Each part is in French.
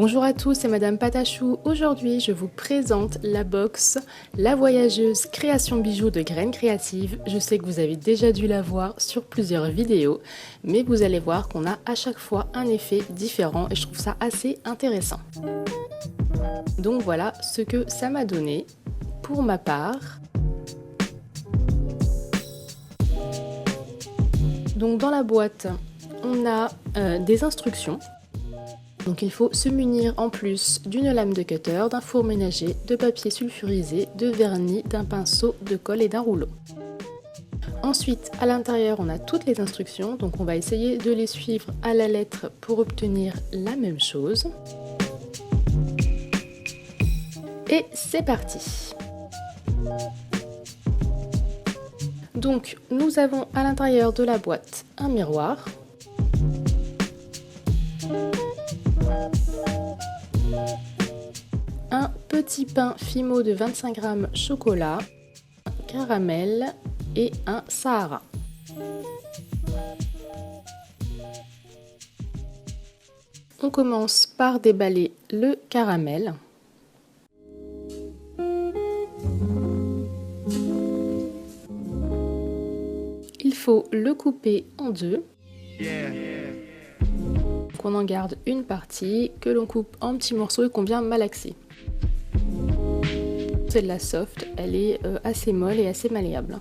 Bonjour à tous, c'est Madame Patachou. Aujourd'hui, je vous présente la box La Voyageuse Création Bijoux de Graines Créatives. Je sais que vous avez déjà dû la voir sur plusieurs vidéos, mais vous allez voir qu'on a à chaque fois un effet différent et je trouve ça assez intéressant. Donc voilà ce que ça m'a donné pour ma part. Donc dans la boîte, on a des instructions. Donc il faut se munir en plus d'une lame de cutter, d'un four ménager, de papier sulfurisé, de vernis, d'un pinceau, de colle et d'un rouleau. Ensuite, à l'intérieur, on a toutes les instructions, donc on va essayer de les suivre à la lettre pour obtenir la même chose. Et c'est parti! Donc nous avons à l'intérieur de la boîte un miroir. Un petit pain Fimo de 25 g chocolat, caramel et un Sahara. On commence par déballer le caramel. Il faut le couper en deux. Qu'on en garde une partie, que l'on coupe en petits morceaux et qu'on vient malaxer. C'est de la soft, elle est assez molle et assez malléable.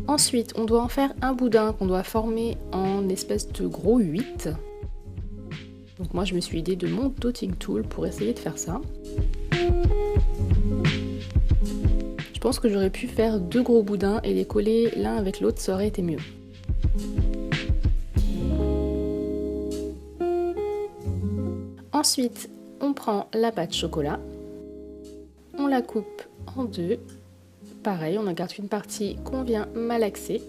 Ensuite, on doit en faire un boudin qu'on doit former en espèce de gros 8. Donc moi je me suis aidée de mon dotting tool pour essayer de faire ça. Je pense que j'aurais pu faire deux gros boudins et les coller l'un avec l'autre, ça aurait été mieux. Ensuite, on prend la pâte chocolat, on la coupe en deux, pareil, on en garde une partie qu'on vient malaxer.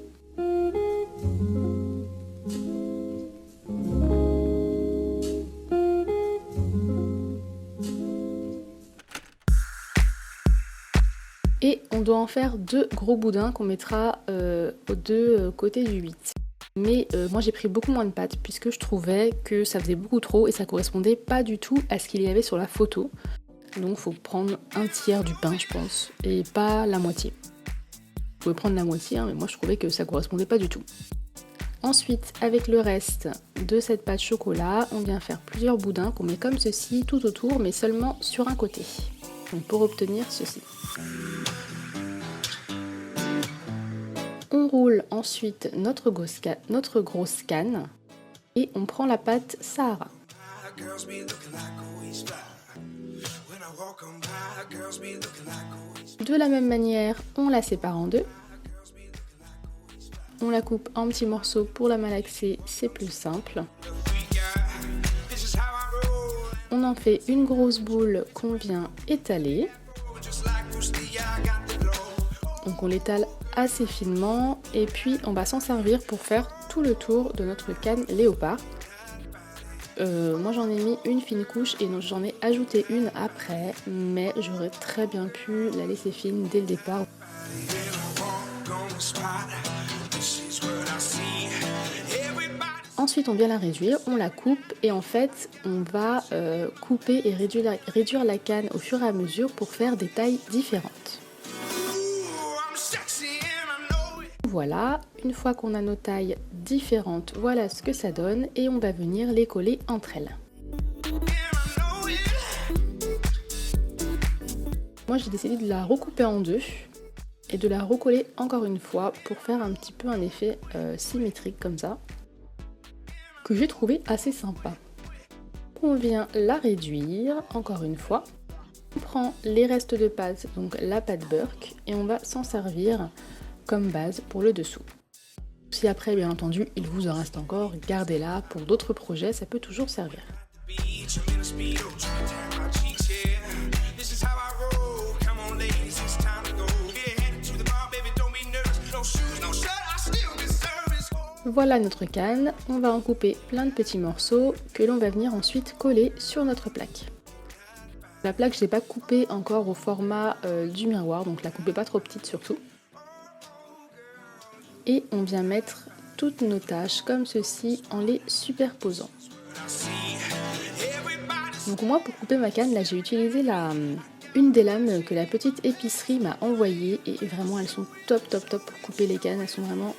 Et on doit en faire deux gros boudins qu'on mettra aux deux côtés du 8. Mais moi j'ai pris beaucoup moins de pâte puisque je trouvais que ça faisait beaucoup trop et ça correspondait pas du tout à ce qu'il y avait sur la photo. Donc il faut prendre un tiers du pain je pense et pas la moitié. Vous pouvez prendre la moitié hein, mais moi je trouvais que ça correspondait pas du tout. Ensuite avec le reste de cette pâte chocolat on vient faire plusieurs boudins qu'on met comme ceci tout autour mais seulement sur un côté. Donc pour obtenir ceci. On roule ensuite notre grosse canne et on prend la pâte Sahara. De la même manière, on la sépare en deux. On la coupe en petits morceaux pour la malaxer, c'est plus simple. On en fait une grosse boule qu'on vient étaler. Donc on l'étale assez finement et puis on va s'en servir pour faire tout le tour de notre canne léopard. Moi j'en ai mis une fine couche et j'en ai ajouté une après, mais j'aurais très bien pu la laisser fine dès le départ. Ensuite on vient la réduire, on la coupe et en fait on va couper et réduire la canne au fur et à mesure pour faire des tailles différentes. Voilà, une fois qu'on a nos tailles différentes, voilà ce que ça donne et on va venir les coller entre elles. Moi j'ai décidé de la recouper en deux et de la recoller encore une fois pour faire un petit peu un effet symétrique comme ça, que j'ai trouvé assez sympa. On vient la réduire encore une fois. On prend les restes de pâte, donc la pâte Burke, et on va s'en servir comme base pour le dessous. Si après bien entendu il vous en reste encore, gardez-la pour d'autres projets, ça peut toujours servir. Voilà notre canne, on va en couper plein de petits morceaux que l'on va venir ensuite coller sur notre plaque. La plaque je l'ai pas coupée encore au format du miroir, donc la coupez pas trop petite surtout. Et on vient mettre toutes nos tâches comme ceci en les superposant. Donc moi pour couper ma canne, là j'ai utilisé une des lames que la petite épicerie m'a envoyée et vraiment elles sont top pour couper les cannes, elles sont vraiment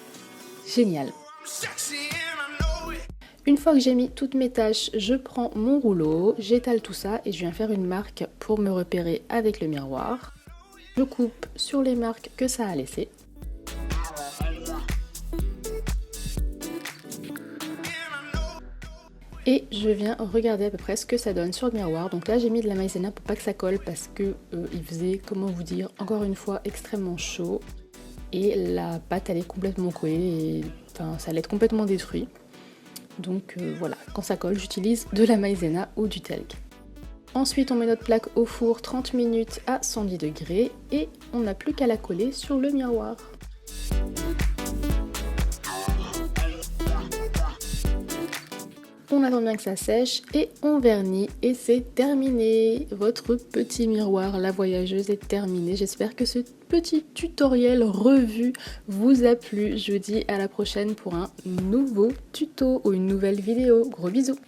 géniales. Une fois que j'ai mis toutes mes tâches, je prends mon rouleau, j'étale tout ça et je viens faire une marque pour me repérer avec le miroir. Je coupe sur les marques que ça a laissées. Et je viens regarder à peu près ce que ça donne sur le miroir. Donc là j'ai mis de la maïzena pour pas que ça colle parce que il faisait, comment vous dire, encore une fois extrêmement chaud. Et la pâte elle est complètement collée et enfin, ça allait être complètement détruit. Donc voilà, quand ça colle j'utilise de la maïzena ou du talc. Ensuite on met notre plaque au four 30 minutes à 110 degrés et on n'a plus qu'à la coller sur le miroir. On attend bien que ça sèche et on vernit et c'est terminé. Votre petit miroir, la voyageuse, est terminé. J'espère que ce petit tutoriel revu vous a plu. Je vous dis à la prochaine pour un nouveau tuto ou une nouvelle vidéo. Gros bisous!